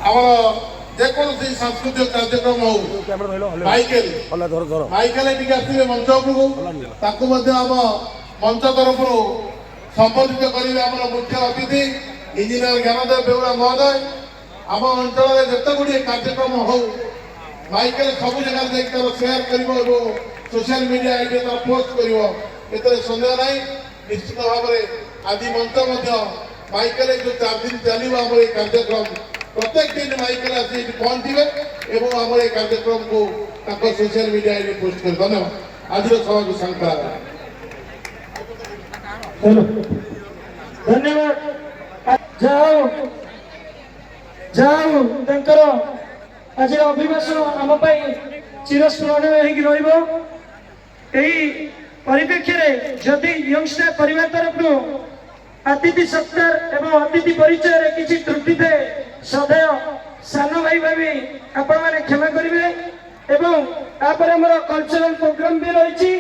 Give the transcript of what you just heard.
ଆମର ଯେକୌଣସି ସାଂସ୍କୃତିକ କାର୍ଯ୍ୟକ୍ରମ ହଉ ମାଇକେଲ ଟିକେ ଆସିବେ ମଞ୍ଚ ଉପରକୁ ତାକୁ ମଧ୍ୟ ଆମ ମଞ୍ଚ ତରଫରୁ ସମ୍ବୋଧିତ କରିବେ ଆମର ମୁଖ୍ୟ ଅତିଥି ଇଞ୍ଜିନିୟର ଜ୍ଞାନଦେବ ବେଉରା ମହୋଦୟ। ଆମ ଅଞ୍ଚଳରେ ଯେତେ ଗୁଡ଼ିଏ କାର୍ଯ୍ୟକ୍ରମ ହଉ ମାଇକେଲ ସବୁ ଜାଗାରେ ଯାଇକି ତାର ସେୟାର କରିବ ଏବଂ ସୋସିଆଲ ମିଡ଼ିଆ ଆଇଡିରେ ତାର ପୋଷ୍ଟ କରିବ, ଏଥିରେ ସନ୍ଦେହ ନାହିଁ। ନିଶ୍ଚିତ ଭାବରେ ଆଜି ମଞ୍ଚ ମଧ୍ୟ ମାଇକେଲ ଯେଉଁ 4 ଦିନ ଚାଲିବ ଆମର এই କାର୍ଯ୍ୟକ୍ରମ प्रत्येक दिन माइकेल आसी पहुंचे एवं आम ये कार्यक्रम को सोशल मीडिया आईडी पोस्ट कर धन्यवाद। आज सभा को शंका धन्यवाद। जाओ जाओ तंकर आज अभिभाषण आम चिरस्मरणीय परिप्रेक्षी जदि यंगस्टर परिवार तरफ अतिथि सत्कार एवं अतिथि परिचय किसी त्रुटि थे सदैव सान भाई भाभी आपण मैंने क्षमा करेंगे। कल्चरल प्रोग्राम भी रही